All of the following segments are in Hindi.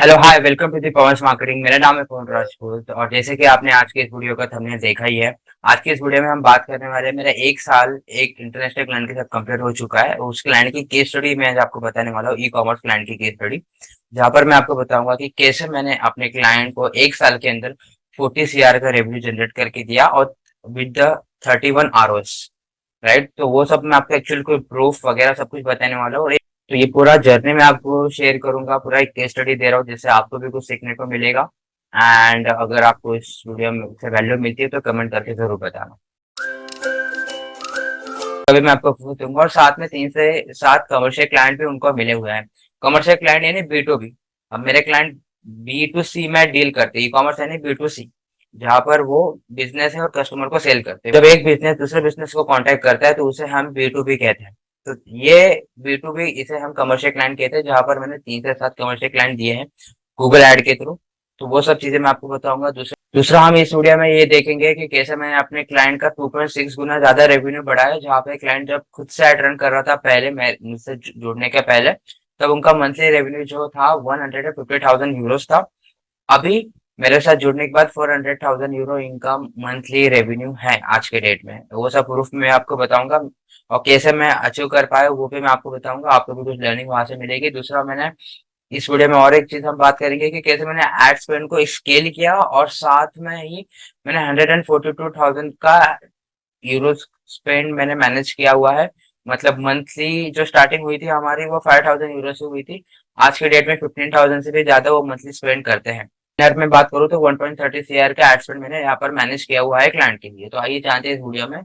Hello hi welcome to the Pawan's Marketing. मेरा नाम है पवन राजपूत और जैसे कि आपने आज के इस वीडियो का थंबनेल देखा ही है। आज के इस वीडियो में हम बात करने वाले हैं, मेरा एक साल एक इंटरनेशनल क्लाइंट के साथ कंप्लीट हो चुका है। उस क्लाइंट की केस स्टडी मैं आज आपको बताने वाला हूँ, ई कॉमर्स क्लाइंट की केस स्टडी, जहाँ पर मैं आपको बताऊंगा कि कैसे मैंने अपने क्लाइंट को एक साल के अंदर 40 CR का रेवेन्यू जनरेट करके दिया और विद द 31 ROs। राइट, तो वो सब मैं आपको एक्चुअल कोई प्रूफ वगैरह सब कुछ बताने वाला हूँ। तो ये पूरा जर्नी मैं आपको शेयर करूंगा, पूरा एक केस स्टडी दे रहा हूँ जिससे आपको भी कुछ सीखने को मिलेगा। एंड अगर आपको इस वीडियो में से वैल्यू मिलती है तो कमेंट करके जरूर बताना। अभी मैं आपको प्रूफ दूंगा और साथ में 3 से 7 कमर्शियल क्लाइंट भी उनको मिले हुए हैं। कमर्शियल क्लाइंट यानी B2B। अब मेरे क्लाइंट B2C में डील करते हैं, ई कॉमर्स यानी B2C, जहाँ पर वो बिजनेस है और कस्टमर को सेल करते हैं। जब एक बिजनेस दूसरे बिजनेस को कांटेक्ट करता है तो उसे हम B2B कहते हैं। तो ये B2B, इसे हम कमर्शियल क्लाइंट कहते हैं, जहाँ पर मैंने 3 से 7 कमर्शियल क्लाइंट दिए हैं गूगल ऐड के थ्रू। तो वो सब चीजें मैं आपको बताऊंगा। दूसरा हम इस वीडियो में ये देखेंगे कि कैसे मैंने अपने क्लाइंट का 2.6 गुना ज्यादा रेवेन्यू बढ़ाया। जहाँ पे क्लाइंट जब खुद से ऐड रन कर रहा था पहले, मैं मुझसे जुड़ने के पहले, तब उनका मंथली रेवेन्यू जो था 150,000 यूरोस था। अभी मेरे साथ जुड़ने के बाद 400,000 यूरो इनका मंथली रेवेन्यू है आज के डेट में। वो सब प्रूफ मैं आपको बताऊंगा और कैसे मैं अचीव कर पाया वो भी मैं आपको बताऊंगा। आपको भी कुछ लर्निंग वहां से मिलेगी। दूसरा, मैंने इस वीडियो में और एक चीज हम बात करेंगे कि कैसे मैंने एड स्पेंड को स्केल किया और साथ में ही मैंने 142,000 का यूरो स्पेंड मैंने मैनेज किया हुआ है। मतलब मंथली जो स्टार्टिंग हुई थी हमारी वो 5,000 यूरो से हुई थी। आज के डेट में 15,000 से भी ज्यादा वो मंथली स्पेंड करते हैं। नेट में बात करूँ तो 1.30 CR का एड स्पेंड मैंने यहाँ पर मैनेज किया हुआ है क्लाइंट के लिए। तो आइए जानते हैं इस वीडियो में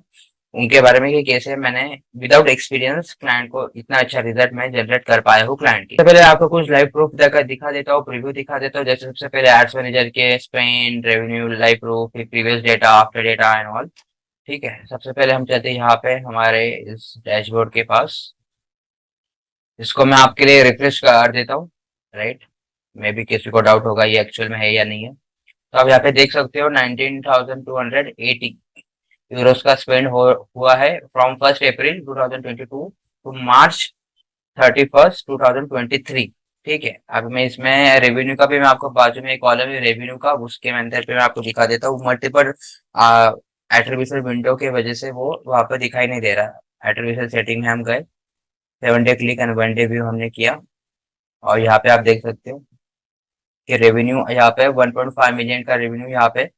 उनके बारे में कि कैसे मैंने विदाउट एक्सपीरियंस क्लाइंट को इतना अच्छा रिजल्ट मैं जनरेट कर पाया हूँ क्लाइंट की। सबसे पहले आपको कुछ लाइव प्रूफ देकर दिखा देता हूँ, प्रीव्यू दिखा देता हूँ। जैसे सबसे पहले एड्स मैनेजर के स्पेंड रेवेन्यू लाइव प्रूफ, फिर previous data, after data and all. ठीक है, सबसे पहले हम चलते हैं यहाँ पे हमारे इस डैशबोर्ड के पास। इसको मैं आपके लिए रिफ्रेश कर देता हूँ। राइट, मे बी किसी को डाउट होगा ये एक्चुअल में है या नहीं है। तो आप यहाँ पे देख सकते हो 19,280 यूरोस का स्पेंड हुआ है फ्रॉम 1 अप्रैल 2022 टू मार्च 31 2023। ठीक है, अब मैं इसमें रेवेन्यू का भी मैं आपको बाजू में एक कॉलम है रेवेन्यू का, उसके अंदर पे मैं आपको दिखा देता हूँ। मल्टीपल एट्रीब्यूशन विंडो की वजह से वो वहां पर दिखाई नहीं दे रहा। एट्रीब्यूशन सेटिंग में हम गए, 7 day click and 1 day view हमने किया और यहाँ पे आप देख सकते हो कि रेवेन्यू यहाँ पे 1.5 मिलियन का रेवेन्यू यहाँ पे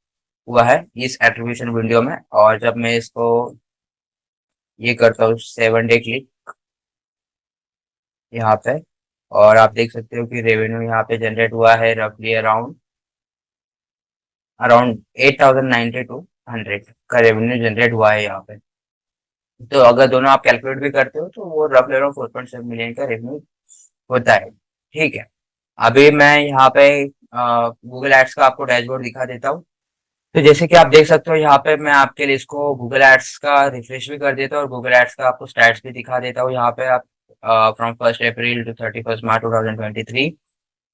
हुआ है इस एट्रीब्यूशन विंडो में। और जब मैं इसको ये करता हूँ 7 डे क्लिक यहाँ पे, और आप देख सकते हो कि रेवेन्यू यहाँ पे जनरेट हुआ है रफली अराउंड अराउंड 8,092 का रेवेन्यू जनरेट हुआ है यहाँ पे। तो अगर दोनों आप कैलकुलेट भी करते हो तो वो रफली अराउंड 4.7 मिलियन का रेवेन्यू होता है। ठीक है, अभी मैं यहाँ पे गूगल एड्स का आपको डैशबोर्ड दिखा देता हूँ। तो जैसे कि आप देख सकते हो यहाँ पे मैं आपके लिए इसको गूगल एड्स का रिफ्रेश भी कर देता हूँ और गूगल एड्स का आपको स्टैट्स भी दिखा देता हूँ। यहाँ पे आप फ्रॉम 1 अप्रैल टू 31 मार्च 2023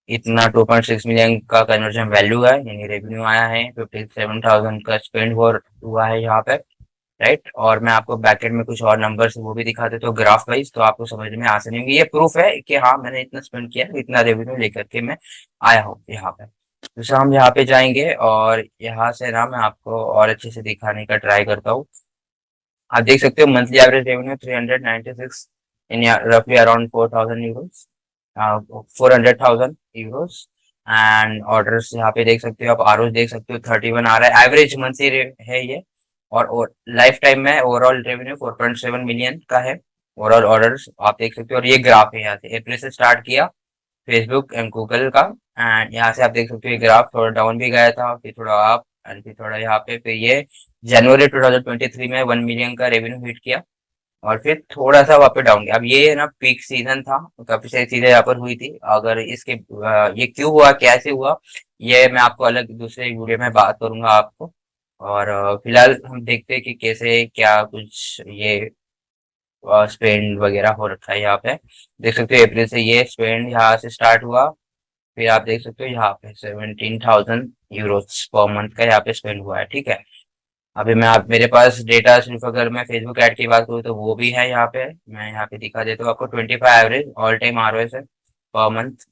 इतना 2.6 मिलियन का कन्वर्जन वैल्यू है, यानी रेवेन्यू आया है। 57,000 का स्पेंड हुआ है यहाँ पे। राइट, और मैं आपको बैकेंड में कुछ और नंबर्स वो भी दिखा देता हूँ ग्राफ वाइज, तो आपको समझ में आसानी होगी। ये प्रूफ है कि हाँ मैंने इतना स्पेंड किया, इतना रेवेन्यू लेकर के मैं आया हूँ यहाँ पे। दूसरा, हम यहाँ पे जाएंगे और यहाँ से ना मैं आपको और अच्छे से दिखाने का ट्राई करता हूँ। आप देख सकते हो मंथली एवरेज रेवेन्यू 396 इन रफली around 4,000 Euros, 400,000 Euros. And orders यहाँ पे देख सकते हो, आप आर देख सकते हो 31 आ रहा है एवरेज मंथली है ये। और लाइफ टाइम में ओवरऑल रेवेन्यू 4.7 मिलियन का है ओवरऑल ऑर्डर्स, आप देख सकते हो। और ये ग्राफ है, यहाँ से अप्रैल से स्टार्ट किया फेसबुक एंड गूगल का। एंड यहाँ से आप देख सकते हो ये ग्राफ थोड़ा डाउन भी गया था, फिर थोड़ा अप एंड फिर थोड़ा यहाँ पे, फिर ये जनवरी 2023 में 1 मिलियन का रेवेन्यू हिट किया और फिर थोड़ा सा वहाँ पे डाउन गया। अब ये ना पीक सीजन था, तो काफी सारी चीजें यहाँ पर हुई थी। अगर इसके ये क्यों हुआ, कैसे हुआ, ये मैं आपको अलग दूसरे वीडियो में बात करूंगा आपको। और फिलहाल हम देखते हैं कि कैसे क्या कुछ ये स्पेंड वगैरह हो रखा है यहाँ पे। देख सकते हो अप्रैल से ये स्पेंड यहाँ से स्टार्ट हुआ, फिर आप देख सकते हो यहाँ पे 17,000 यूरोस पर मंथ का यहाँ पे स्पेंड हुआ है। ठीक है, अभी मैं आप मेरे पास डेटा सिर्फ अगर मैं फेसबुक ऐड की बात करूँ तो वो भी है यहाँ पे। मैं यहाँ पे दिखा देता हूँ आपको 25 एवरेज ऑल टाइम ROS है पर मंथ।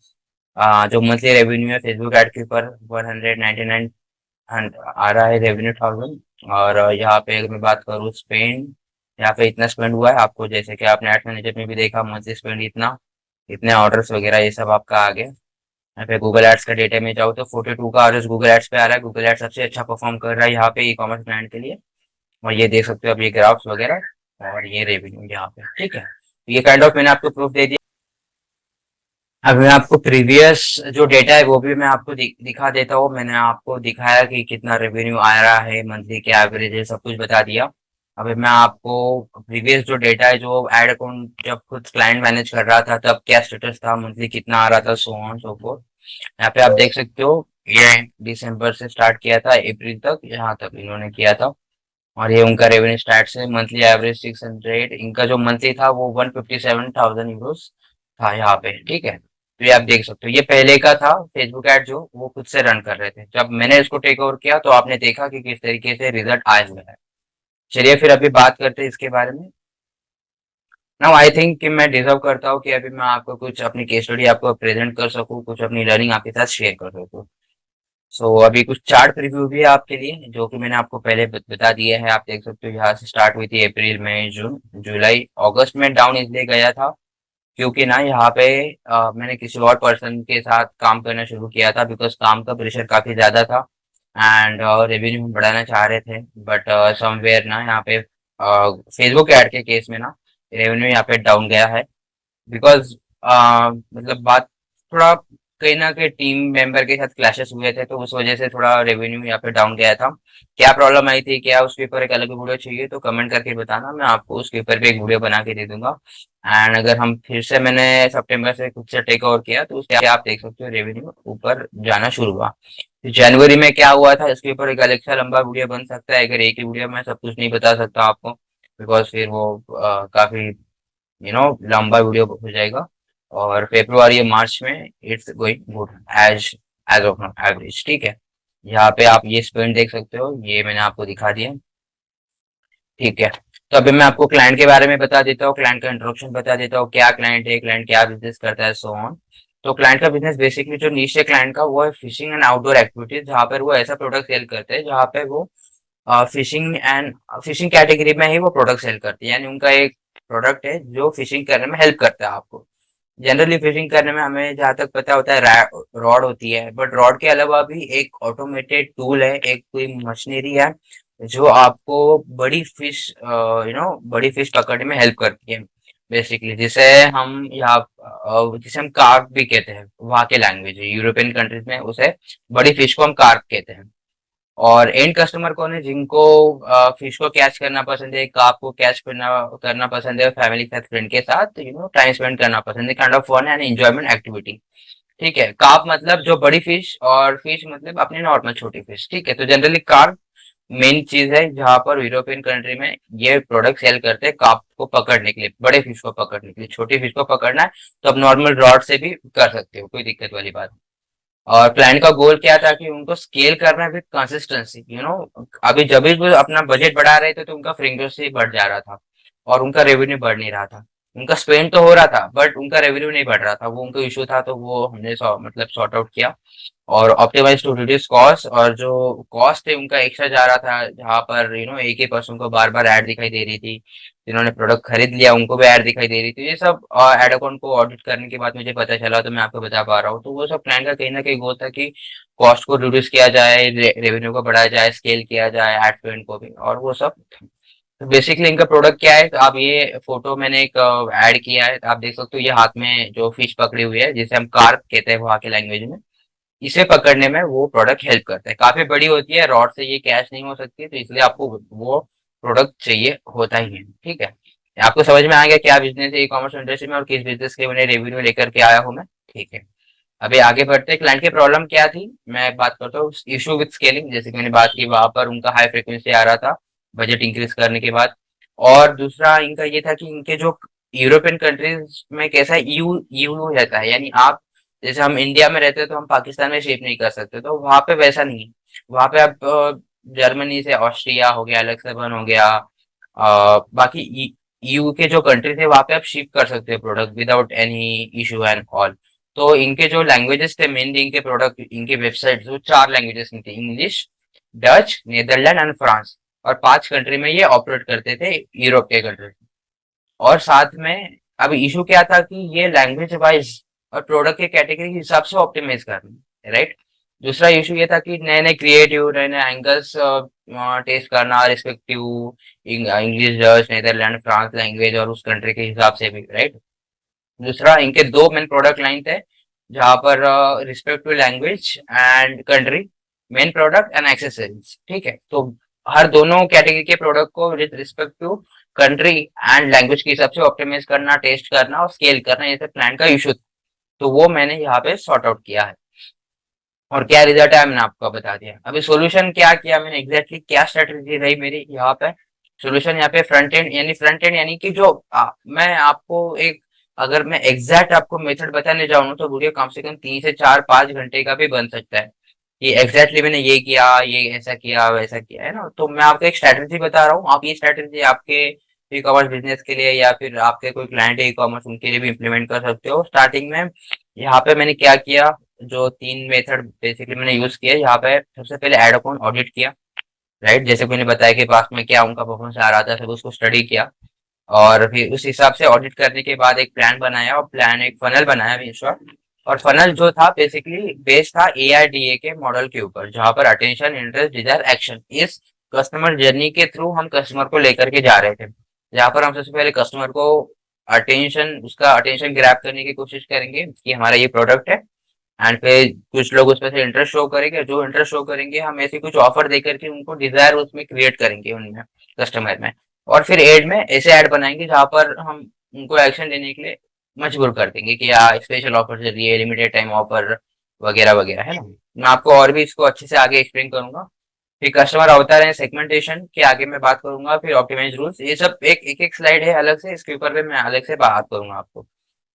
जो मंथली रेवेन्यू है फेसबुक एड के ऊपर 199 आ रहा है रेवेन्यू 1000। और यहाँ पे अगर मैं बात करूँ स्पेंड, यहाँ पे इतना स्पेंड हुआ है आपको, जैसे कि आपने एड मैनेजर में भी देखा मंथली स्पेंड इतना, इतने ऑर्डर्स वगैरह ये सब आपका आ गया। यहाँ पे गूगल एड्स का डेटा में जाओ तो 42 का ऑर्डर गूगल एड्स पे आ रहा है। गूगल एड्स सबसे अच्छा परफॉर्म कर रहा है यहाँ पे ई कॉमर्स ब्रांड के लिए। और ये देख सकते हो अब ये ग्राफ्स वगैरह और ये रेवेन्यू यहाँ पे, ठीक है। तो ये काइंड ऑफ मैंने आपको प्रूफ दे दिया। अब मैं आपको प्रीवियस जो डेटा है वो भी मैं आपको दिखा देता हूँ। मैंने आपको दिखाया कि कितना रेवेन्यू आ रहा है मंथली, क्या एवरेज है, सब कुछ बता दिया। अभी मैं आपको प्रीवियस जो डेटा है, जो एड अकाउंट जब खुद क्लाइंट मैनेज कर रहा था तब क्या स्टेटस था, मंथली कितना आ रहा था, सो ऑन सो फोर्थ। यहाँ पे आप देख सकते हो ये दिसंबर से स्टार्ट किया था अप्रैल तक, यहाँ तक इन्होंने किया था। और ये उनका रेवेन्यू स्टार्ट है मंथली एवरेज 600, इनका जो मंथली था वो 157,000 यूरोस था यहाँ पे, ठीक है। तो ये आप देख सकते हो, ये पहले का था फेसबुक एड जो वो खुद से रन कर रहे थे। जब मैंने इसको टेक ओवर किया तो आपने देखा कि किस तरीके से रिजल्ट आए हुए हैं। चलिए फिर अभी बात करते हैं इसके बारे में। नाउ आई थिंक कि मैं डिजर्व करता हूँ कि अभी मैं आपको कुछ अपनी केस स्टडी आपको प्रेजेंट कर सकूँ, कुछ अपनी लर्निंग आपके साथ शेयर कर सकूँ। सो अभी कुछ चार्ट रिव्यू भी है आपके लिए जो कि मैंने आपको पहले बता दिया है। आप देख सकते हो यहाँ से स्टार्ट हुई थी अप्रैल मई जून जुलाई अगस्त में डाउन इसलिए गया था क्योंकि ना यहाँ पे मैंने किसी और पर्सन के साथ काम करना शुरू किया था, बिकॉज काम का प्रेशर काफी ज्यादा था एंड रेवेन्यू हम बढ़ाना चाह रहे थे। बट समवेयर ना यहाँ पे फेसबुक ऐड के केस में ना रेवेन्यू यहाँ पे डाउन गया है। बिकॉज मतलब बात थोड़ा कहीं ना कहीं टीम मेंबर के साथ क्लैशेस हुए थे, तो उस वजह से थोड़ा रेवेन्यू यहाँ पे डाउन गया था। क्या प्रॉब्लम आई थी, क्या उस पेपर एक अलग वीडियो चाहिए तो कमेंट करके बताना, मैं आपको उस पेपर पे एक वीडियो बना के दे दूंगा। एंड अगर हम फिर से मैंने सितंबर से खुद से टेक ओवर किया तो उससे आप देख सकते हो रेवेन्यू ऊपर जाना शुरू हुआ। तो जनवरी में क्या हुआ था इसके ऊपर एक अलग सा लंबा वीडियो बन सकता है, अगर एक ही वीडियो में सब कुछ नहीं बता सकता आपको, बिकॉज फिर वो काफी लंबा वीडियो हो जाएगा। और फरवरी या मार्च में it's going good as as of average, ठीक है। यहाँ पे आप ये स्पेंड देख सकते हो, ये मैंने आपको दिखा दिया, ठीक है। तो अभी मैं आपको क्लाइंट के बारे में बता देता हूँ, क्लाइंट का इंट्रोडक्शन बता देता हूँ, क्या क्लाइंट है, क्लाइंट क्या बिजनेस करता है, सो ऑन। तो क्लाइंट का बिजनेस बेसिकली जो नीश है क्लाइंट का वो है फिशिंग एंड आउटडोर एक्टिविटीज, जहाँ पर वो ऐसा प्रोडक्ट सेल करते हैं जहाँ पे वो फिशिंग कैटेगरी में ही वो प्रोडक्ट सेल करते हैं। यानी उनका एक प्रोडक्ट है जो फिशिंग करने में हेल्प करता है आपको। जनरली फिशिंग करने में हमें जहाँ तक पता होता है रॉड होती है, बट रॉड के अलावा भी एक ऑटोमेटेड टूल है, एक कोई मशीनरी है जो आपको बड़ी फिश बड़ी फिश पकड़ने में हेल्प करती है बेसिकली, जिसे हम कार्प भी कहते हैं, वहाँ के लैंग्वेज है, यूरोपियन कंट्रीज में उसे बड़ी फिश को हम कार्प कहते हैं। और एंड कस्टमर कौन है, जिनको फिश को कैच करना पसंद है, कार्प को कैच करना करना पसंद है, फैमिली के साथ फ्रेंड के साथ टाइम स्पेंड करना पसंद है, kind of fun and enjoyment activity, ठीक है। कार्प मतलब जो बड़ी फिश, और फिश मतलब अपनी नॉर्मल छोटी फिश, ठीक है। तो जनरली कार्प मेन चीज है जहां पर यूरोपियन कंट्री में ये प्रोडक्ट सेल करते हैं कार्प को पकड़ने के लिए, बड़े फिश को पकड़ने के लिए। छोटी फिश को पकड़ना है तो आप नॉर्मल रॉड से भी कर सकते हो, कोई दिक्कत वाली बात नहीं। और क्लाइंट का गोल क्या था कि उनको स्केल करना विद कंसिस्टेंसी, अभी जब भी वो अपना बजट बढ़ा रहे थे तो उनका फ्रीक्वेंसी बढ़ जा रहा था और उनका रेवेन्यू बढ़ नहीं रहा था। उनका स्पेंड तो हो रहा था बट उनका रेवेन्यू नहीं बढ़ रहा था, वो उनका इशू था, तो वो हमने मतलब सॉर्ट आउट किया और ऑप्टिमाइज टू रिड्यूस कॉस्ट। और जो कॉस्ट है उनका एक्स्ट्रा जा रहा था, जहाँ पर एक ही पर्सन को बार बार ऐड दिखाई दे रही थी, जिन्होंने प्रोडक्ट खरीद लिया उनको भी ऐड दिखाई दे रही थी, ये सब एड अकाउंट को ऑडिट करने के बाद मुझे पता चला, तो मैं आपको बता पा रहा हूँ। तो वो सब क्लाइंट का कहीं ना कहीं गोल था कि कॉस्ट को रिड्यूस किया जाए, रेवेन्यू को बढ़ाया जाए, स्केल किया जाए एड स्पेंड को भी, और वो सब। तो बेसिकली इनका प्रोडक्ट क्या है, तो आप ये फोटो मैंने एक ऐड किया है, आप देख सकते हो, ये हाथ में जो फिश पकड़ी हुई है जिसे हम कार्प कहते हैं वहाँ के लैंग्वेज में, इसे पकड़ने में वो प्रोडक्ट हेल्प करता है। काफी बड़ी होती है, रॉड से ये कैच नहीं हो सकती, तो इसलिए आपको वो प्रोडक्ट चाहिए होता ही है, ठीक है। आपको समझ में आ गया क्या बिजनेस है ई कॉमर्स इंडस्ट्री में और किस बिजनेस के मैंने रेवेन्यू लेकर के आया हूँ मैं, ठीक है। अभी आगे बढ़ते हैं, क्लाइंट की प्रॉब्लम क्या थी, मैं बात करता हूँ इशू विद स्केलिंग, जैसे कि मैंने बात की वहां पर उनका हाई फ्रिक्वेंसी आ रहा था बजट इंक्रीज करने के बाद। और दूसरा इनका ये था कि इनके जो यूरोपियन कंट्रीज में कैसा यू यू रहता है, यानी आप जैसे हम इंडिया में रहते हैं तो हम पाकिस्तान में शिप नहीं कर सकते, तो वहां पे वैसा नहीं है। वहां पे आप जर्मनी से ऑस्ट्रिया हो गया, लक्समबर्ग हो गया, बाकी ईयू के जो कंट्रीज है वहां पे आप शिप कर सकते हो product without any issue and all. तो इनके जो लैंग्वेजेस थे मेनली, इनके प्रोडक्ट, इनके वेबसाइट, वो 4 लैंग्वेजेस में थे, English, Dutch, Netherland and France. और 5 कंट्री में ये ऑपरेट करते थे, यूरोप के कंट्री। और साथ में अब इशू क्या था कि ये लैंग्वेज वाइज और प्रोडक्ट के कैटेगरी के हिसाब से ऑप्टिमाइज करना, राइट। दूसरा इशू ये था कि नए नए क्रिएटिव, नए नए एंगल्स टेस्ट करना, respective English, Dutch, Netherland, France language और उस कंट्री के हिसाब से भी, राइट। दूसरा, इनके दो मेन प्रोडक्ट लाइन थे, जहां पर respect to language and country, main product and accessories, ठीक है। तो हर दोनों कैटेगरी के प्रोडक्ट को with respect to country and language के हिसाब से ऑप्टिमाइज करना, टेस्ट करना और स्केल करना, ये सब प्लान का इशू था। तो वो मैंने यहाँ पे सॉर्ट आउट किया है। और क्या रिजल्ट है मैंने आपको बता दिया। अभी सोल्यूशन क्या किया मैंने, एग्जैक्टली क्या स्ट्रेटेजी रही मेरी यहाँ पे। सोल्यूशन यहाँ पे फ्रंट एंड यानी कि जो मैं आपको एक, अगर मैं एग्जैक्ट आपको मेथड बताने जाऊँ तो वीडियो कम से कम 3 से 4 5 घंटे का भी बन सकता है कि एग्जैक्टली मैंने ये किया, ये ऐसा किया, वैसा किया, है ना। तो मैं आपको एक स्ट्रेटेजी बता रहा हूँ, आप ये स्ट्रेटेजी आपके ई कॉमर्स बिजनेस के लिए या फिर आपके कोई क्लाइंट है ई कॉमर्स, उनके लिए भी इम्प्लीमेंट कर सकते हो। स्टार्टिंग में यहाँ पे मैंने क्या किया, जो 3 मेथड बेसिकली मैंने यूज किया यहाँ पे। सबसे पहले एड अकाउंट ऑडिट किया, राइट। जैसे मैंने बताया कि पास में क्या उनका परफॉर्मेंस आ रहा था, फिर उसको स्टडी किया। और फिर उस हिसाब से ऑडिट करने के बाद एक प्लान बनाया, और प्लान एक फनल बनाया इन शॉर्ट। और फनल जो था बेसिकली बेस्ड था AIDA के मॉडल के ऊपर, जहां पर अटेंशन, इंटरेस्ट, डिजायर, एक्शन, इस कस्टमर जर्नी के थ्रू हम कस्टमर को लेकर के जा रहे थे। जहां पर हम सबसे पहले कस्टमर को उसका अटेंशन ग्रैब करने की कोशिश करेंगे कि हमारा ये प्रोडक्ट है। एंड फिर कुछ लोग उसमें से इंटरेस्ट शो करेंगे, जो इंटरेस्ट शो करेंगे हम ऐसे कुछ ऑफर देकर के उनको डिजायर उसमें क्रिएट करेंगे उनमें, कस्टमर में। और फिर एड में ऐसे ऐड बनाएंगे जहां पर हम उनको एक्शन लेने के लिए मजबूर कर देंगे कि या स्पेशल ऑफर चल रही है, लिमिटेड टाइम ऑफर वगैरह वगैरह, है ना। मैं आपको और भी इसको अच्छे से आगे एक्सप्लेन करूंगा। फिर कस्टमर अवतार है, सेगमेंटेशन के आगे मैं बात करूंगा, फिर ऑप्टिमाइज रूल्स, ये सब एक एक स्लाइड है अलग से, इसके ऊपर भी मैं अलग से बात करूंगा आपको।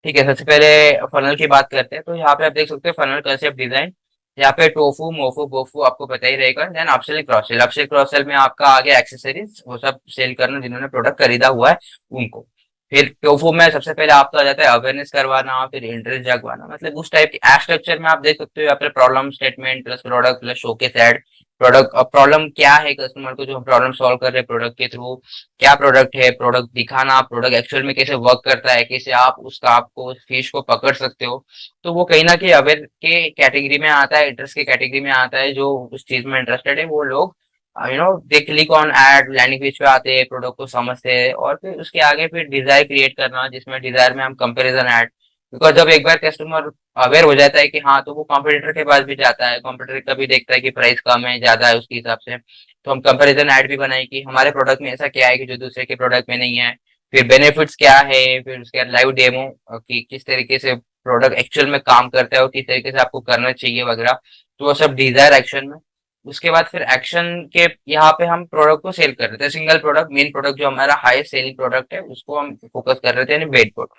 ठीक है, सबसे पहले फनल की बात करते हैं। तो यहाँ पे आप देख सकते हैं फनल कंसेप्ट डिजाइन। यहाँ पे टोफू, मोफू, बोफू आपको पता ही रहेगा। Then upsell, cross sell. Upsell cross sell में आपका आगे एक्सेसरीज, वो सब सेल करना जिन्होंने प्रोडक्ट खरीदा हुआ है उनको। फिर टोफू में सबसे पहले आपका आ जाता है अवेयरनेस करवाना, फिर इंटरेस्ट जगवाना, मतलब उस टाइप की स्ट्रक्चर में आप देख सकते हो। यहाँ पे problem statement plus product plus showcase ad. Product, अब प्रॉब्लम क्या है कस्टमर को, जो हम प्रॉब्लम सॉल्व कर रहे हैं प्रोडक्ट के थ्रू, क्या प्रोडक्ट है, प्रोडक्ट दिखाना, प्रोडक्ट एक्चुअल में कैसे वर्क करता है, कैसे आप उसका, आपको उस फिश को पकड़ सकते हो। तो वो कहीं ना कहीं अवेयर के कैटेगरी में आता है, इंटरेस्ट के कैटेगरी में आता है। जो उस चीज में इंटरेस्टेड है वो लोग, they click on ad, landing page पे आते हैं, प्रोडक्ट को समझते हैं। और फिर उसके आगे फिर डिजायर क्रिएट करना, जिसमें डिजायर में हम कंपेरिजन ऐड, बिकॉज जब एक बार कस्टमर अवेयर हो जाता है कि हाँ, तो वो कॉम्पिटिटर के पास भी जाता है, कॉम्पिटिटर का भी देखता है कि प्राइस कम है, ज्यादा है, उसके हिसाब से। तो हम कंपैरिजन ऐड भी बनाए कि हमारे प्रोडक्ट में ऐसा क्या है कि जो दूसरे के प्रोडक्ट में नहीं है। फिर बेनिफिट्स क्या है, फिर उसके बाद लाइव डेमो कि किस तरीके से प्रोडक्ट एक्चुअल में काम करता है और किस तरीके से आपको करना चाहिए वगैरह। तो वो सब डिजायर एक्शन में। उसके बाद फिर एक्शन के यहाँ पे हम प्रोडक्ट को सेल कर रहे थे, सिंगल प्रोडक्ट, मेन प्रोडक्ट जो हमारा हाईएस्ट सेलिंग प्रोडक्ट है उसको हम फोकस कर रहे थे, यानी बेड बोर्ड,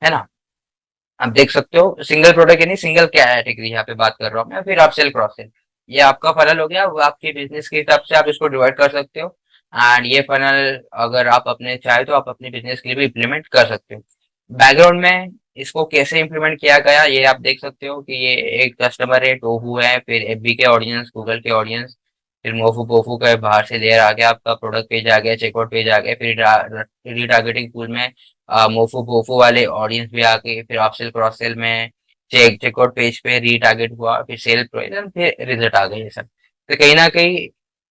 है ना। आप देख सकते हो सिंगल प्रोडक्ट यानी सिंगल कैटेगरी यहाँ पे बात कर रहा हूँ मैं। फिर आप सेल क्रॉस सेल, ये आपका फनल हो गया। वो आपके बिजनेस के हिसाब से आप इसको डिवाइड कर सकते हो। एंड ये फनल अगर आप अपने चाहे तो आप अपने बिजनेस के लिए भी इम्प्लीमेंट कर सकते हो। बैकग्राउंड में इसको कैसे इम्प्लीमेंट किया गया ये आप देख सकते हो कि ये एक कस्टमर है, टोहू है, फिर एफबी के ऑडियंस, गूगल के ऑडियंस, फिर मोफू पोफू का बाहर से लेयर आ गया, आपका प्रोडक्ट पेज आ गया, चेकआउट पेज आ गया, फिर रीटारगेटिंग टूल में मोफू पोफू वाले ऑडियंस भी आ गए, फिर अपसेल क्रॉस सेल में चेकआउट पेज पे रीटारगेट हुआ, फिर सेल प्रोविजन, फिर रिजल्ट आ गए, ये सब। तो कहीं ना कहीं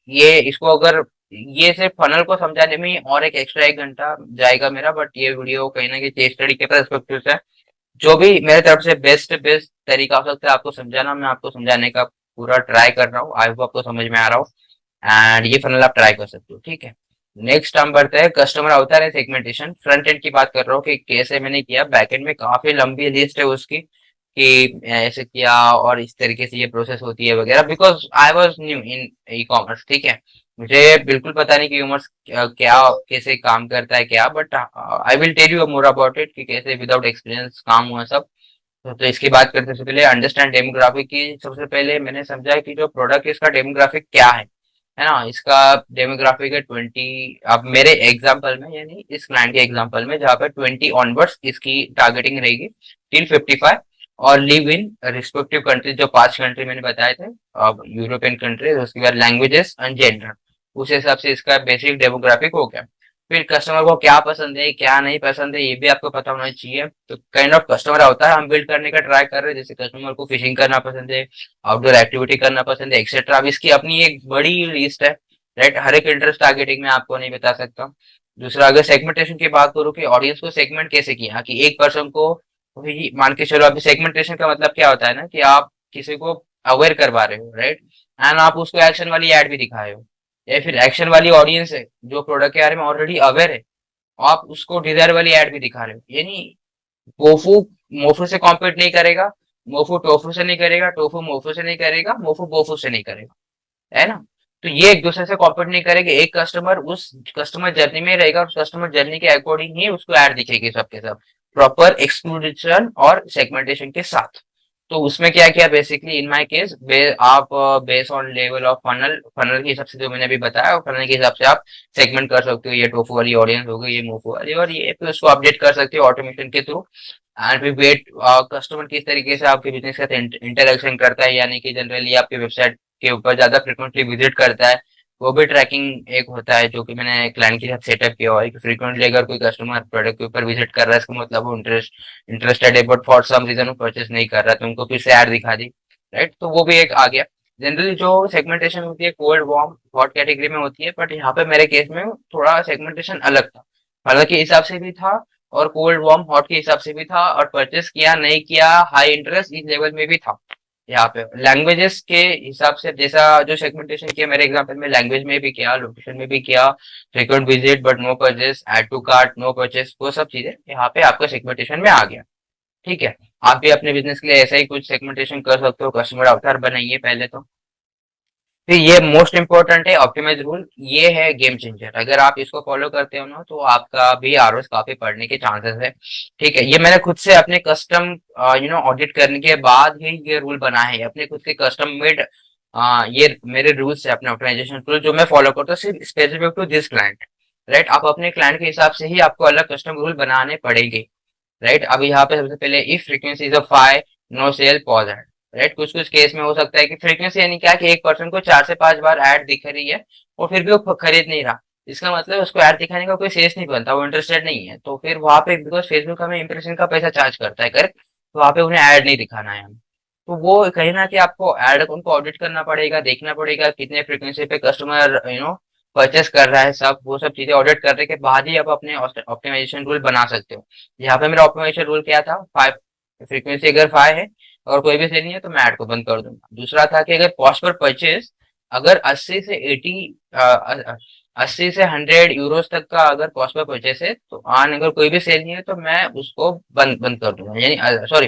ये इसको अगर, ये सिर्फ फनल को समझाने में ही और एक एक्स्ट्रा 1 घंटा जाएगा मेरा, बट ये वीडियो कहीं ना कहीं केस स्टडी के पर्सपेक्टिव से जो भी मेरे तरफ से बेस्ट बेस्ट तरीका हो सकता है आपको समझाना, मैं आपको समझाने का पूरा ट्राई कर रहा हूँ। आई होप आपको समझ में आ रहा हो। एंड ये फनल आप ट्राई कर सकते हो, ठीक है। नेक्स्ट हम बढ़ते हैं कस्टमर अवतार है, सेगमेंटेशन। फ्रंट एंड की बात कर रहा हूँ कि कैसे मैंने किया, बैक एंड में काफी लंबी लिस्ट है उसकी कि ऐसे किया और इस तरीके से ये प्रोसेस होती है वगैरह, because I was new in e commerce, ठीक है। मुझे बिल्कुल पता नहीं कि ई कॉमर्स क्या कैसे काम करता है क्या, but I will tell you more about it कि कैसे विदाउट एक्सपीरियंस काम हुआ सब। तो इसकी बात करते से पहले अंडरस्टैंड डेमोग्राफिक की। सबसे पहले मैंने समझा कि जो प्रोडक्ट है इसका डेमोग्राफिक क्या है ना। इसका डेमोग्राफिक है 20, अब मेरे एग्जांपल में यानी इस क्लाइंट के एग्जांपल में, जहाँ पे 20 ऑनवर्ड्स इसकी टारगेटिंग रहेगी टिल 55। और लिव इन रिस्पेक्टिव कंट्री, जो 5 कंट्री मैंने बताए थे, अब यूरोपियन कंट्री, उसके बाद लैंग्वेजेस एंड जेंडर, उस हिसाब से इसका बेसिक डेमोग्राफिक हो गया। फिर कस्टमर को क्या पसंद है क्या नहीं पसंद है ये भी आपको पता होना चाहिए। तो काइंड ऑफ कस्टमर होता है हम बिल्ड करने का ट्राई कर रहे हैं, जैसे कस्टमर को फिशिंग करना पसंद है, आउटडोर एक्टिविटी करना पसंद है, एक्सेट्रा। अब इसकी अपनी एक बड़ी लिस्ट है, राइट। हर एक इंटरेस्ट टारगेटिंग में आपको नहीं बता सकता। दूसरा, अगर सेगमेंटेशन की बात करूँ कि ऑडियंस को सेगमेंट कैसे किया, कि एक पर्सन को वही मान के चलो। अभी सेगमेंटेशन का मतलब क्या होता है ना, कि आप किसी को अवेयर करवा रहे हो, राइट, एंड आप उसको एक्शन वाली एड भी दिखा रहे हो, या फिर एक्शन वाली ऑडियंस है जो प्रोडक्ट के बारे में ऑलरेडी अवेयर है, आप उसको डिजायर वाली एड भी दिखा रहे हो। यानी टोफू मोफू से कॉम्पीट नहीं करेगा, मोफू टोफू से नहीं करेगा, टोफू मोफू से नहीं करेगा, मोफू बोफू से नहीं करेगा, है ना। तो ये एक दूसरे से कॉम्पीट नहीं करेंगे, एक कस्टमर उस कस्टमर जर्नी में रहेगा, उस कस्टमर जर्नी के अकॉर्डिंग ही उसको ऐड दिखेगी सबके सब, प्रॉपर एक्सक्लूडेशन और सेगमेंटेशन के साथ। तो उसमें क्या किया बेसिकली इन माय केस, आप base on level of funnel, funnel के हिसाब से जो मैंने अभी बताया, फनल के हिसाब से आप सेगमेंट कर सकते हो, ये टोफू वाली ऑडियंस हो गई, ये मोफू वाली, और ये फिर उसको अपडेट कर सकते हो ऑटोमेशन के थ्रू। एंड फिर वेट, कस्टमर किस तरीके से आपके बिजनेस के साथ इंटरेक्शन करता है, यानी कि जनरली आपके वेबसाइट के ऊपर ज्यादा फ्रिक्वेंटली विजिट करता है, वो भी ट्रैकिंग एक होता है, जो कि मैंने क्लाइंट के साथ सेटअप किया हुआ है, कि फ्रिक्वेंटली अगर कोई कस्टमर प्रोडक्ट के ऊपर विजिट कर रहा है, इसका मतलब वो इंटरेस्टेड है, बट फॉर सम रीजन वो परचेस नहीं कर रहा, तो उनको फिर से ऐड दिखा दी, राइट। तो वो भी एक आ गया। जनरली जो सेगमेंटेशन होती है कोल्ड वार्म हॉट कैटेगरी में होती है, बट यहाँ पे मेरे केस में थोड़ा सेगमेंटेशन अलग था, फनल के हिसाब से भी था, और कोल्ड वार्म हॉट के हिसाब से भी था, और परचेस किया नहीं किया, हाई इंटरेस्ट इस लेवल में भी था। यहाँ पे लैंग्वेजेस के हिसाब से, जैसा जो सेगमेंटेशन किया मेरे एग्जांपल में, लैंग्वेज में भी किया, लोकेशन में भी किया, frequent visit but no purchase, add to cart no purchase, वो सब चीजें यहाँ पे आपका सेगमेंटेशन में आ गया। ठीक है। आप भी अपने बिजनेस के लिए ऐसा ही कुछ सेगमेंटेशन कर सकते हो, कस्टमर अवतार बनाइए पहले तो। फिर ये मोस्ट इंपॉर्टेंट है ऑप्टिमाइज रूल, ये है गेम चेंजर। अगर आप इसको फॉलो करते हो ना, तो आपका भी आरओएस काफी बढ़ने के चांसेस है। ठीक है, ये मैंने खुद से अपने कस्टम ऑडिट करने के बाद ही ये रूल बना है, अपने खुद के कस्टम मेड, ये मेरे रूल्स है, अपने ऑप्टिमाइजेशन रूल जो मैं फॉलो करता हूँ सिर्फ specific to this client, right. आप अपने क्लाइंट के हिसाब से ही आपको अलग कस्टम रूल बनाने पड़ेंगे, राइट। अब यहाँ पे सबसे पहले if frequency is a 5, no sale pause ad, right. कुछ कुछ केस में हो सकता है कि फ्रीक्वेंसी यानी क्या, कि एक पर्सन को 4 से 5 बार ऐड दिख रही है और फिर भी वो खरीद नहीं रहा, इसका मतलब उसको ऐड दिखाने का कोई सेंस नहीं बनता, वो इंटरेस्टेड नहीं है, तो फिर वहां पे बिकॉज फेसबुक हमें इंप्रेशन का पैसा चार्ज करता है, करेक्ट, तो वहां पे उन्हें ऐड नहीं दिखाना है हमें। तो वो कहीं ना कि आपको ऐड उनको ऑडिट करना पड़ेगा, देखना पड़ेगा कितने फ्रीक्वेंसी पे कस्टमर परचेस कर रहा है, सब वो सब चीजें ऑडिट करने के बाद ही आप अपने ऑप्टिमाइजेशन रूल बना सकते हो। यहाँ पे मेरा ऑप्टिमाइजेशन रूल क्या था, 5, फ्रीक्वेंसी अगर 5 है और कोई भी सेल नहीं है तो मैं ऐड को बंद कर दूंगा। दूसरा था कि अगर कॉस्ट पर परचेज अगर 80 से 100 यूरोस तक का अगर कॉस्ट पर परचेस है, तो आन अगर कोई भी सेल नहीं है तो मैं उसको बंद बंद कर दूंगा, यानी सॉरी,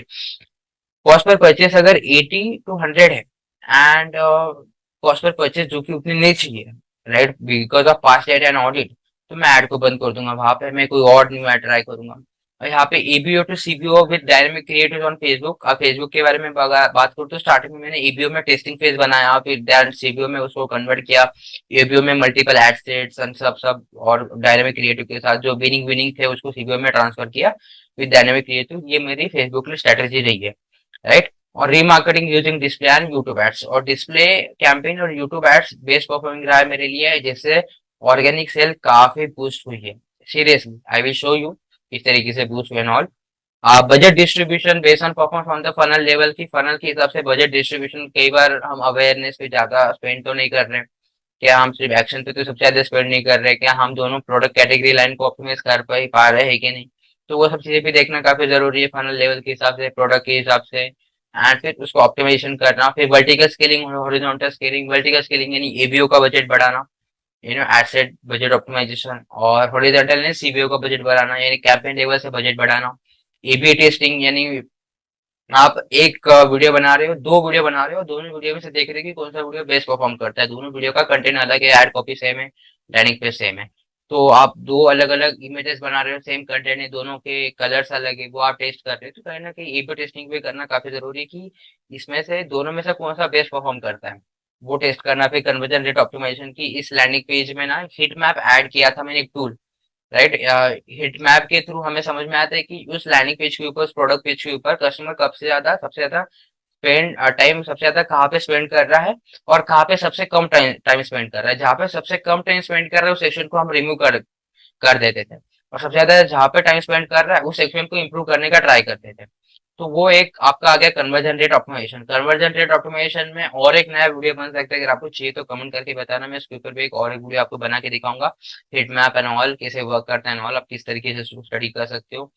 कॉस्ट पर परचेस अगर 80 to 100 है, एंड कॉस्ट पर परचेस जो कि उतनी नहीं चाहिए, right, because of past date and audit, तो मैं ऐड को बंद कर दूंगा, वहां पे मैं कोई और न्यू ऐड ट्राई करूंगा। और यहाँ पे ABO to CBO with dynamic creative on Facebook. अब फेसबुक के बारे में बात करूँ तो स्टार्टिंग में मैंने एबीओ में टेस्टिंग फेज बनाया, फिर दैन सीबीओ में उसको कन्वर्ट किया, एबीओ में मल्टीपल एड सेट्स सब सब और डायनेमिक क्रिएटिव के साथ जो विनिंग विनिंग थे उसको सीबीओ में ट्रांसफर किया विद डायनेमिक क्रिएटिव। ये मेरी फेसबुक की स्ट्रेटेजी रही है, राइट। और remarketing using display and YouTube ads, और डिस्प्ले कैंपेन और यूट्यूब एड्स बेस्ट परफॉर्मिंग रहा है मेरे लिए, जिससे ऑर्गेनिक सेल काफी बूस्ट हुई है। Seriously I will show you किस तरीके से बूस्ट हुए and all. Budget distribution based on performance on the funnel level, की फनल के हिसाब से बजट डिस्ट्रीब्यूशन, कई बार हम अवेयरनेस पे ज्यादा स्पेंड तो नहीं कर रहे, क्या हम सिर्फ एक्शन पे तो सबसे ज्यादा स्पेंड नहीं कर रहे, क्या हम दोनों प्रोडक्ट कैटेगरी लाइन को ऑप्टिमाइज कर पा रहे हैं कि नहीं। तो वो सब चीजें भी देखना काफी जरूरी है, फनल लेवल के हिसाब से, प्रोडक्ट के हिसाब से, एंड फिर उसको ऑप्टिमाइजेशन करना। फिर vertical scaling, horizontal scaling, vertical scaling यानी एबीओ का बजट बढ़ाना, एसेट बजट ऑप्टिमाइजेशन, और हॉरिजॉन्टल यानी सीबीओ का बजट बढ़ाना, यानी कैंपेन लेवल से बजट बढ़ाना। एबी टेस्टिंग यानी आप एक वीडियो बना रहे हो, 2 वीडियो बना रहे हो, दोनों वीडियो में से देख रहे हो कि कौन सा वीडियो बेस्ट परफॉर्म करता है, दोनों वीडियो का कंटेंट अलग है, एड कॉपी सेम है, लैंडिंग पेज सेम है, तो आप दो अलग अलग इमेजेस बना रहे हो, सेम कंटेंट है, दोनों के कलर्स अलग है, वो आप टेस्ट कर रहे हो, तो कहीं ना कहीं एबी टेस्टिंग भी करना काफी जरूरी है, कि इसमें से दोनों में से कौन सा बेस्ट परफॉर्म करता है, वो टेस्ट करना। फिर कन्वर्जन रेट ऑप्टिमाइजेशन की, इस लैंडिंग पेज में ना हिट मैप ऐड किया था मैंने एक टूल, राइट। हिट मैप के थ्रू हमें समझ में आता है कि उस लैंडिंग पेज के ऊपर, उस प्रोडक्ट पेज के ऊपर कस्टमर कब से ज्यादा सबसे ज्यादा स्पेंड टाइम सबसे ज्यादा कहाँ पे स्पेंड कर रहा है, और कहाँ पे सबसे कम टाइम टाइम स्पेंड कर रहा है। जहाँ पे सबसे कम टाइम स्पेंड कर रहा है उस सेक्शन को हम रिमूव कर देते थे, और सबसे ज्यादा जहाँ पे टाइम स्पेंड कर रहा है उस सेक्शन को इम्प्रूव करने का ट्राई करते थे। तो वो एक आपका आ गया conversion rate optimisation. Conversion rate optimisation में और एक नया वीडियो बन सकता है, अगर आपको चाहिए तो कमेंट करके बताना, मैं इसके ऊपर भी एक और एक वीडियो आपको बना के दिखाऊंगा। हिट मैप एंड ऑल कैसे वर्क करता है एंड ऑल, आप किस तरीके से उसको स्टडी कर सकते हो।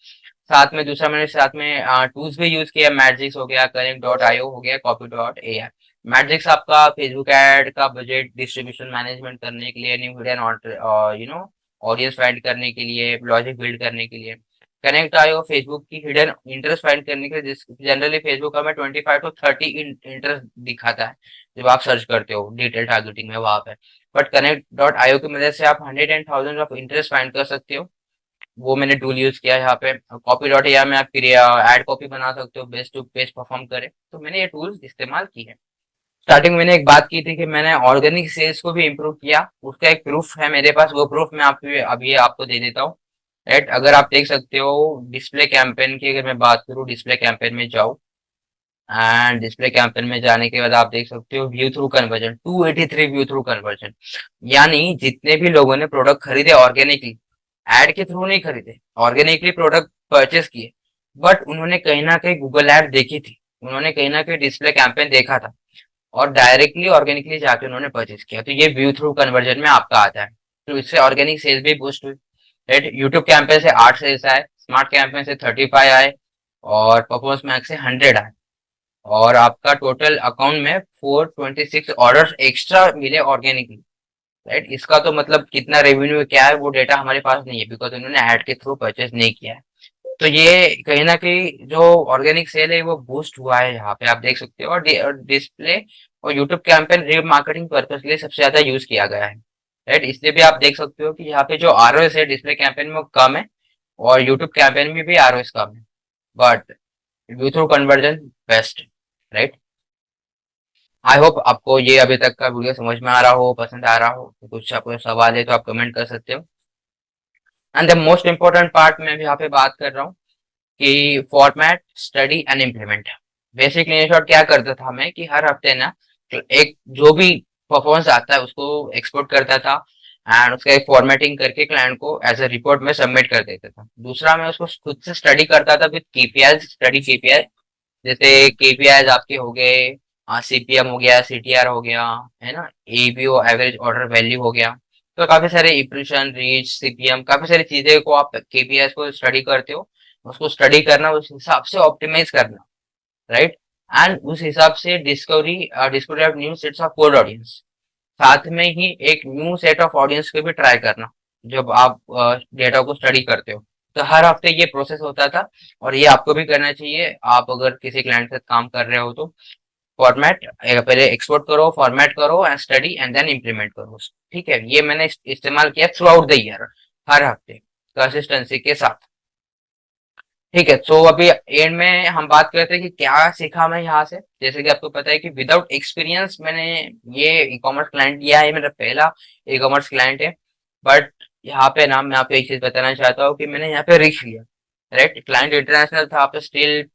साथ में दूसरा मैंने साथ में टूल्स भी यूज किया, मैट्रिक्स हो गया, कनेक्ट.io हो गया, कॉपी.ai। मैट्रिक्स आपका फेसबुक एड का बजट डिस्ट्रीब्यूशन मैनेजमेंट करने के लिए, न्यू हिडन ऑडियंस फाइंड करने के लिए, लॉजिक बिल्ड करने के लिए। कनेक्ट आयो फेसबुक की हिडन इंटरेस्ट फाइंड करने के लिए, जनरली फेसबुक हमें 25 to 30 इंटरेस्ट दिखाता है जब आप सर्च करते हो डिटेल टारगेटिंग में वहां पे। बट कनेक्ट.io की मदद से आप 100 and 1000 ऑफ इंटरेस्ट फाइंड कर सकते हो। वो मैंने टूल यूज किया है यहाँ पे। कॉपी.ai में आप एड कॉपी बना सकते हो बेस्ट टू पेज परफॉर्म करे, तो मैंने ये टूल्स इस्तेमाल की है। स्टार्टिंग में मैंने एक बात की थी कि मैंने ऑर्गेनिक सेल्स को भी इम्प्रूव किया, उसका एक प्रूफ है मेरे पास, वो प्रूफ मैं आपको अभी आपको दे देता हूँ। राइट, अगर आप देख सकते हो डिस्प्ले कैंपेन की, अगर मैं बात करूँ डिस्प्ले कैंपेन में जाओ, एंड डिस्प्ले कैंपेन में जाने के बाद आप देख सकते हो view through conversion 283 view through conversion. यानी जितने भी लोगों ने प्रोडक्ट खरीदे ऑर्गेनिकली, एड के थ्रू नहीं खरीदे, ऑर्गेनिकली प्रोडक्ट परचेस किए, बट उन्होंने कहीं ना कहीं गूगल ऐड देखी थी, उन्होंने कहीं ना कहीं डिस्प्ले कैंपेन देखा था, और डायरेक्टली ऑर्गेनिकली जाके उन्होंने परचेज किया, तो ये व्यू थ्रू कन्वर्जन में आपका आता है। तो इससे ऑर्गेनिक सेल्स भी बूस्ट हुई। राइट, यूट्यूब कैंपेन से 8 सेल्स आए, स्मार्ट कैंपेन से 35 आए, और परफॉर्मेंस मैक्स से 100 आए, और आपका टोटल अकाउंट में 426 ऑर्डर एक्स्ट्रा मिले ऑर्गेनिकली। राइट, इसका तो मतलब कितना रेवेन्यू क्या है वो डेटा हमारे पास नहीं है, बिकॉज उन्होंने ऐड के थ्रू परचेज नहीं किया है। तो ये कहीं ना कहीं जो ऑर्गेनिक सेल है वो बूस्ट हुआ है यहाँ पे आप देख सकते हो। और डिस्प्ले और यूट्यूब कैंपेन री मार्केटिंग पर्पज के लिए सबसे ज्यादा यूज किया गया है। राइट, इसलिए भी आप देख सकते हो कि यहाँ पे जो आरओएस है डिस्प्ले कैंपेन में वो कम है, और यूट्यूब कैंपेन में भी आरओएस कम है, but view through conversion best. Right, I hope आपको ये अभी तक का वीडियो समझ में आ रहा हो, पसंद आ रहा हो। तो कुछ आपको सवाल है तो आप कमेंट कर सकते हो। And the most important part मैं भी यहाँ पे बात कर रहा हूँ कि format, study and implement. Basically in short क्या करता था मैं कि हर हफ्ते ना एक जो भी परफॉर्मेंस आता है उसको एक्सपोर्ट करता था, एंड उसका एक फॉर्मेटिंग करके क्लाइंट को एज अ रिपोर्ट में सबमिट कर देता था। दूसरा मैं उसको खुद से स्टडी करता था विद केपीआई, स्टडी केपीआई। जैसे केपीआई आपके हो गए, सीपीएम हो गया, सीटीआर हो गया, है ना, एबीओ एवरेज ऑर्डर वैल्यू हो गया। तो काफी सारे इम्प्रेशन, रीच, सीपीएम, काफी सारी चीजें को आप केपीआई को स्टडी करते हो। उसको स्टडी करना, उस हिसाब से ऑप्टिमाइज करना। राइट, एंड उस हिसाब से discovery of new sets of cold audience, साथ में ही एक न्यू सेट ऑफ ऑडियंस को भी ट्राई करना जब आप डेटा को स्टडी करते हो। तो हर हफ्ते ये प्रोसेस होता था, और ये आपको भी करना चाहिए। आप अगर किसी क्लाइंट के साथ काम कर रहे हो तो फॉर्मेट पहले एक्सपोर्ट करो, फॉर्मेट करो and study and then implement करो। ठीक है, ये मैंने इस्तेमाल किया थ्रू आउट द ईयर, हर हफ्ते कंसिस्टेंसी के साथ। ठीक है, तो अभी एंड में हम बात करते हैं कि क्या सीखा मैं यहाँ से। जैसे कि आपको पता है कि विदाउट एक्सपीरियंस मैंने ये ई कॉमर्स क्लाइंट लिया है, मेरा पहला ई कॉमर्स क्लाइंट है। बट यहाँ पे ना मैं आपको एक चीज बताना चाहता हूँ कि मैंने यहाँ पे रिस्क लिया। राइट, क्लाइंट इंटरनेशनल था तो स्टिल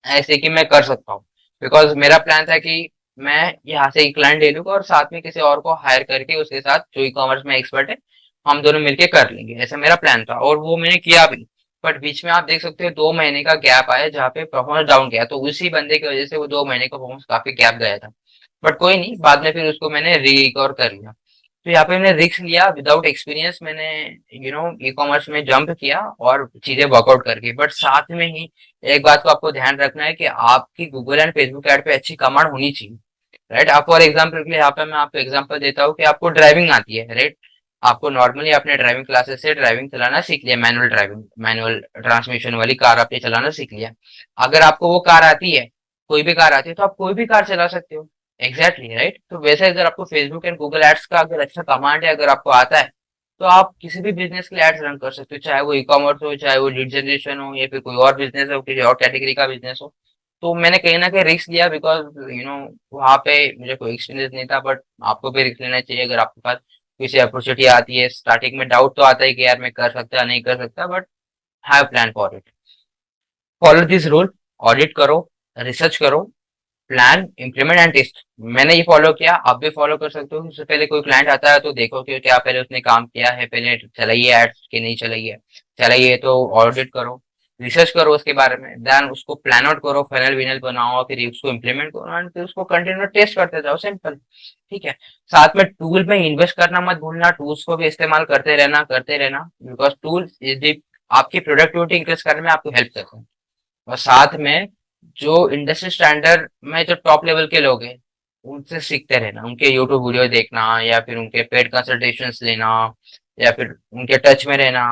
ऐसे कि मैं कर सकता हूँ, बिकॉज मेरा प्लान था कि मैं यहाँ से एक क्लाइंट ले लूंगा और साथ में किसी और को हायर करके उसके साथ जो ई कॉमर्स में एक्सपर्ट है हम दोनों मिलके कर लेंगे, ऐसा मेरा प्लान था, और वो मैंने किया भी। बट बीच में आप देख सकते हो 2 महीने का गैप आया जहाँ पे परफॉर्मेंस डाउन गया, तो उसी बंदे की वजह से वो 2 महीने का परफॉर्मेंस काफी गैप गया था। बट कोई नहीं, बाद में फिर उसको मैंने रिकवर कर लिया। तो यहाँ पे मैंने रिस्क लिया विदाउट एक्सपीरियंस, मैंने ई कॉमर्स में जंप किया और चीजें वर्कआउट करके। बट साथ में ही एक बात को आपको ध्यान रखना है कि आपकी गूगल एंड फेसबुक ऐड पे अच्छी कमांड होनी चाहिए। राइट, आप फॉर एग्जाम्पल के लिए यहाँ पे मैं आपको एग्जाम्पल देता हूँ कि आपको ड्राइविंग आती है। राइट, आपको नॉर्मली अपने ड्राइविंग क्लासेस से ड्राइविंग चलाना सीख लिया, मैनुअल ड्राइविंग, मैनुअल ट्रांसमिशन वाली कार आपने चलाना सीख लिया। अगर आपको वो कार आती है, कोई भी कार आती है, तो आप कोई भी कार चला सकते हो। एग्जैक्टली राइट, तो वैसे अगर आपको फेसबुक एंड गूगल एड्स का अगर अच्छा कमांड है, अगर आपको आता है, तो आप किसी भी बिजनेस के लिए एड्स रन कर सकते हो, चाहे वो ई कॉमर्स हो, चाहे वो लीड जनरेशन हो, या फिर कोई और बिजनेस हो, किसी और कैटेगरी का बिजनेस हो। तो मैंने कहीं ना कहीं रिस्क लिया, बिकॉज वहाँ पे मुझे कोई एक्सपीरियंस नहीं था, बट आपको भी रिस्क लेना चाहिए अगर आपके पास किसी अपॉर्चुनिटी आती है, स्टार्टिंग में डाउट तो आता है कि यार मैं कर सकता नहीं कर सकता, but have plan for it. Follow this rule, audit करो, रिसर्च करो, प्लान इम्प्लीमेंट एंड टेस्ट। मैंने ये फॉलो किया, आप भी फॉलो कर सकते हो। उससे पहले कोई क्लाइंट आता है तो देखो कि क्या पहले उसने काम किया है, पहले चलाइए एड्स कि नहीं चलाइए, चलाइए तो ऑडिट करो, रिसर्च करो उसके बारे में, देन उसको प्लान आउट करो, फाइनल विनल बनाओ, फिर उसको इम्प्लीमेंट करो एंड फिर उसको कंटिन्यू टेस्ट करते जाओ, सिंपल। ठीक है। साथ में टूल में इन्वेस्ट करना मत भूलना, टूल्स को भी इस्तेमाल करते रहना, बिकॉज टूल आपकी प्रोडक्टिविटी इंक्रीज करने में आपको हेल्प करते हैं। और साथ में जो इंडस्ट्री स्टैंडर्ड में जो टॉप लेवल के लोग हैं उनसे सीखते रहना, उनके यूट्यूब वीडियो देखना या फिर उनके पेड कंसल्टेशंस लेना या फिर उनके टच में रहना,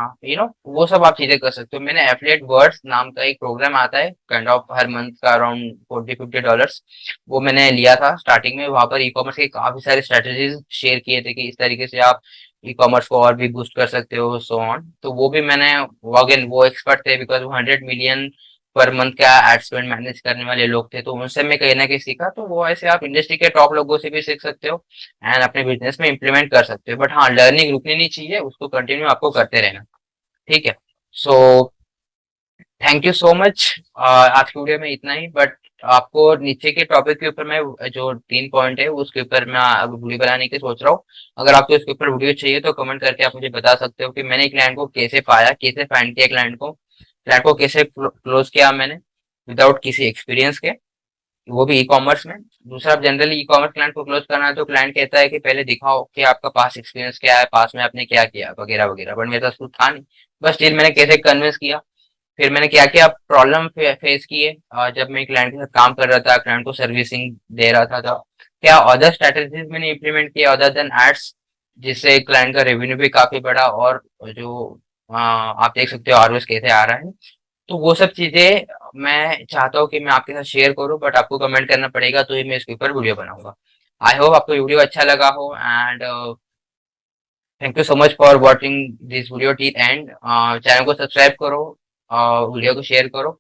वो सब आप चीजें कर सकते हो। मैंने एफिलिएट वर्ड्स नाम का एक प्रोग्राम आता है, काइंड ऑफ हर मंथ का अराउंड $40-50, वो मैंने लिया था स्टार्टिंग में। वहां पर ई कॉमर्स के काफी सारे स्ट्रेटेजीज शेयर किए थे कि इस तरीके से आप ई कॉमर्स को और भी बूस्ट कर सकते हो, सो ऑन। तो वो भी मैंने, अगेन वो एक्सपर्ट थे बिकॉज वो 100 मिलियन पर मंथ का एड स्पेंड मैनेज करने वाले लोग थे, तो उनसे मैं कहीं ना कहीं सीखा। तो वो ऐसे आप इंडस्ट्री के टॉप लोगों से भी सीख सकते हो एंड अपने बिजनेस में इम्प्लीमेंट कर सकते हो। बट हाँ, लर्निंग रुकनी नहीं चाहिए, उसको कंटिन्यू आपको करते रहना। ठीक है। So thank you so much. आज की वीडियो में इतना ही, बट आपको नीचे के टॉपिक के ऊपर मैं जो 3 पॉइंट है उसके ऊपर मैं अभी वीडियो बनाने की सोच रहा हूँ। अगर आपको इसके ऊपर वीडियो चाहिए तो कमेंट करके आप मुझे बता सकते हो कि मैंने क्लाइंट को कैसे पाया, कैसे फाइंड किया क्लाइंट को कैसे क्लोज किया मैंने विदाउट किसी एक्सपीरियंस के, वो भी ई कॉमर्स में। दूसरा, आप जनरली ई कॉमर्स क्लाइंट को क्लोज करना है तो क्लाइंट कहता है कि पहले दिखाओ कि आपका पास एक्सपीरियंस क्या है, पास में आपने क्या किया वगैरह वगैरह, बट मेरे पास कुछ था नहीं। बस स्टिल मैंने कैसे कन्विंस किया, फिर मैंने क्या क्या प्रॉब्लम फेस किए जब मैं क्लाइंट के साथ काम कर रहा था, क्लाइंट को सर्विसिंग दे रहा था, तो क्या अदर स्ट्रेटेजीज मैंने इम्प्लीमेंट किया अदर देन एड्स, जिससे क्लाइंट का रेवेन्यू भी काफी बढ़ा और जो आप देख सकते हो आरओएस कैसे आ रहा है। तो वो सब चीजें मैं चाहता हूँ कि मैं आपके साथ शेयर करूँ, बट आपको कमेंट करना पड़ेगा तो ही मैं इसके ऊपर वीडियो बनाऊंगा। आई होप आपको वीडियो अच्छा लगा हो and thank you so much for watching this video till and. Channel को सब्सक्राइब करो, वीडियो को शेयर करो।